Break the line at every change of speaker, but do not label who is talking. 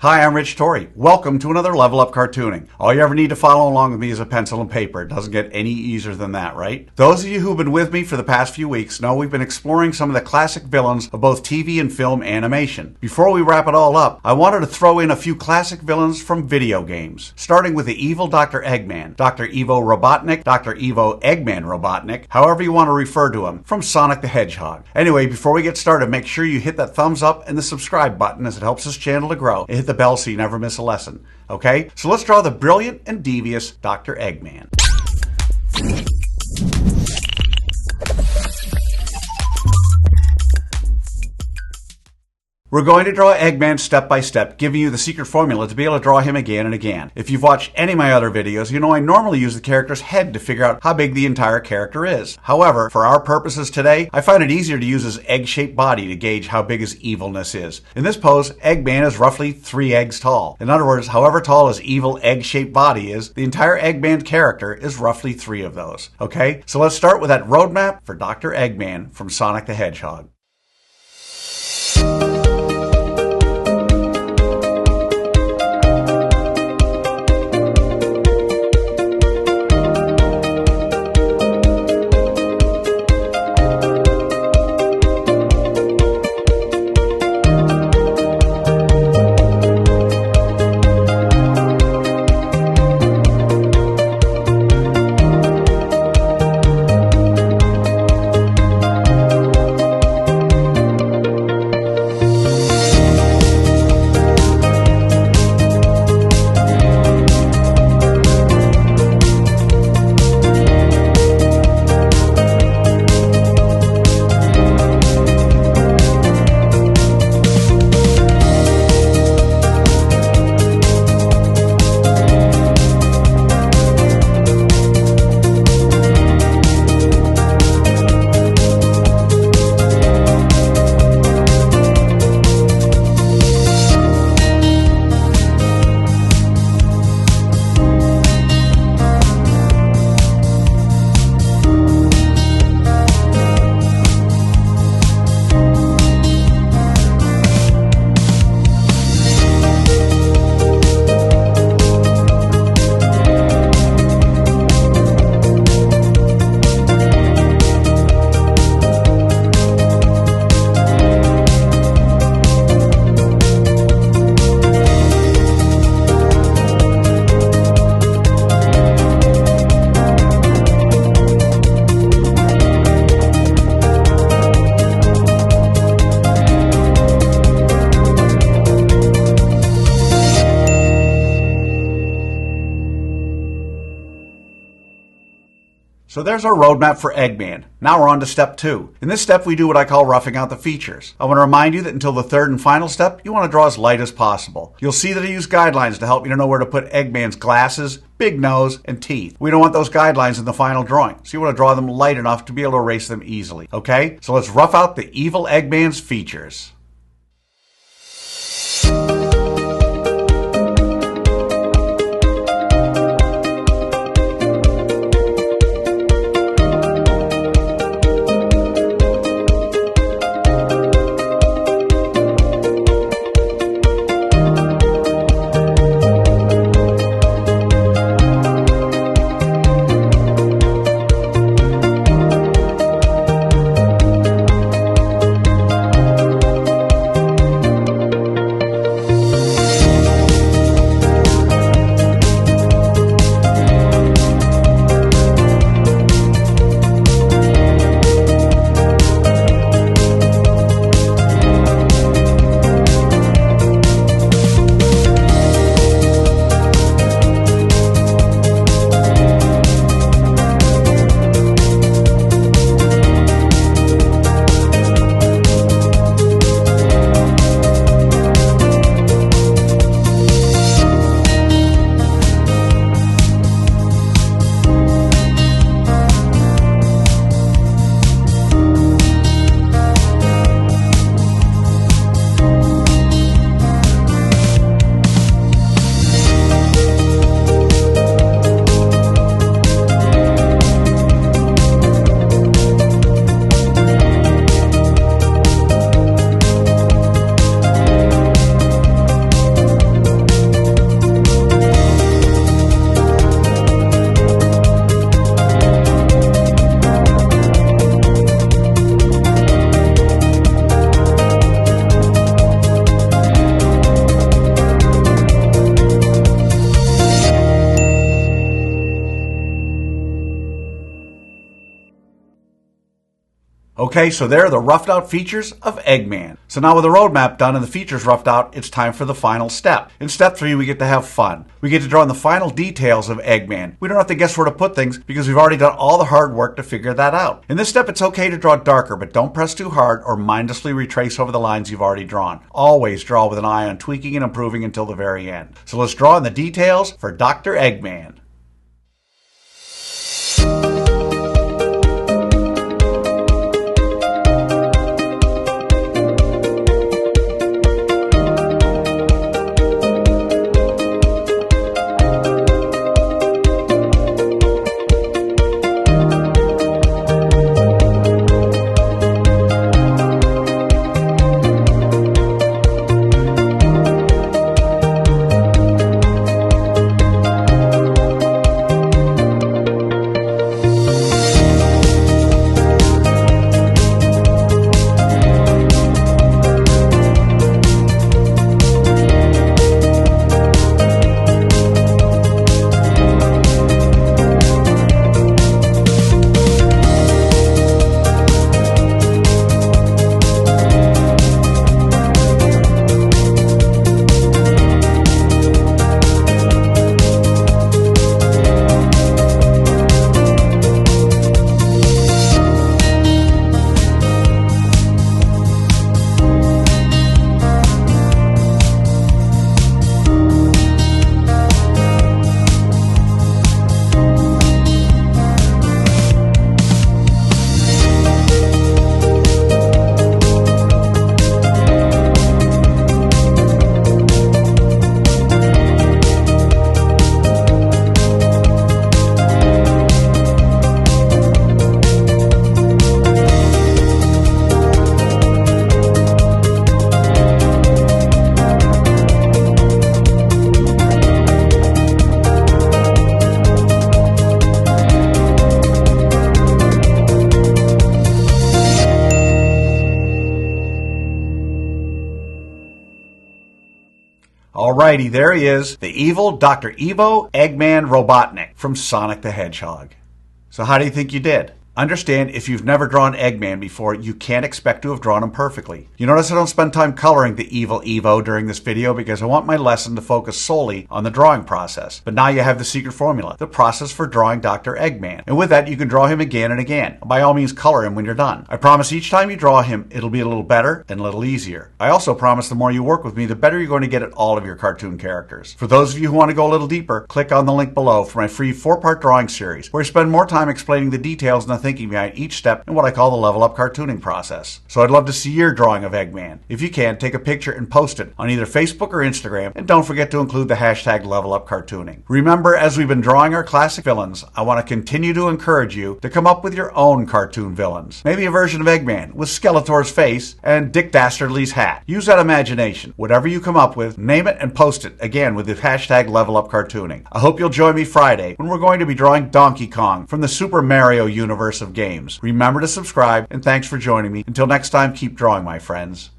Hi, I'm Rich Torrey. Welcome to another Level Up Cartooning. All you ever need to follow along with me is a pencil and paper. It doesn't get any easier than that, right? Those of you who've been with me for the past few weeks know we've been exploring some of the classic villains of both TV and film animation. Before we wrap it all up, I wanted to throw in a few classic villains from video games, starting with the evil Dr. Eggman, Dr. Ivo Robotnik, Dr. Ivo Eggman Robotnik, however you want to refer to him, from Sonic the Hedgehog. Anyway, before we get started, make sure you hit that thumbs up and the subscribe button as it helps this channel to grow, and hit the bell so you never miss a lesson. Okay, so let's draw the brilliant and devious Dr. Eggman. We're going to draw Eggman step by step, giving you the secret formula to be able to draw him again and again. If you've watched any of my other videos, you know I normally use the character's head to figure out how big the entire character is. However, for our purposes today, I find it easier to use his egg-shaped body to gauge how big his evilness is. In this pose, Eggman is roughly 3 eggs tall. In other words, however tall his evil egg-shaped body is, the entire Eggman character is roughly 3 of those. Okay, so let's start with that roadmap for Dr. Eggman from Sonic the Hedgehog. So there's our roadmap for Eggman. Now we're on to step 2. In this step, we do what I call roughing out the features. I want to remind you that until the third and final step, you want to draw as light as possible. You'll see that I use guidelines to help you to know where to put Eggman's glasses, big nose, and teeth. We don't want those guidelines in the final drawing, so you want to draw them light enough to be able to erase them easily. Okay? So let's rough out the evil Eggman's features. Okay, so there are the roughed out features of Eggman. So now with the roadmap done and the features roughed out, it's time for the final step. In step 3, we get to have fun. We get to draw in the final details of Eggman. We don't have to guess where to put things because we've already done all the hard work to figure that out. In this step, it's okay to draw darker, but don't press too hard or mindlessly retrace over the lines you've already drawn. Always draw with an eye on tweaking and improving until the very end. So let's draw in the details for Dr. Eggman. Alrighty, there he is, the evil Dr. Evo Eggman Robotnik from Sonic the Hedgehog. So how do you think you did? Understand, if you've never drawn Eggman before, you can't expect to have drawn him perfectly. You notice I don't spend time coloring the evil Evo during this video because I want my lesson to focus solely on the drawing process. But now you have the secret formula, the process for drawing Dr. Eggman. And with that, you can draw him again and again. By all means, color him when you're done. I promise each time you draw him, it'll be a little better and a little easier. I also promise the more you work with me, the better you're going to get at all of your cartoon characters. For those of you who want to go a little deeper, click on the link below for my free 4-part drawing series, where I spend more time explaining the details and the thinking behind each step in what I call the level up cartooning process. So I'd love to see your drawing of Eggman. If you can, take a picture and post it on either Facebook or Instagram, and don't forget to include the hashtag levelupcartooning. Remember, as we've been drawing our classic villains, I want to continue to encourage you to come up with your own cartoon villains. Maybe a version of Eggman with Skeletor's face and Dick Dastardly's hat. Use that imagination. Whatever you come up with, name it and post it, again with the hashtag levelupcartooning. I hope you'll join me Friday when we're going to be drawing Donkey Kong from the Super Mario universe of games. Remember to subscribe, and thanks for joining me. Until next time, keep drawing, my friends.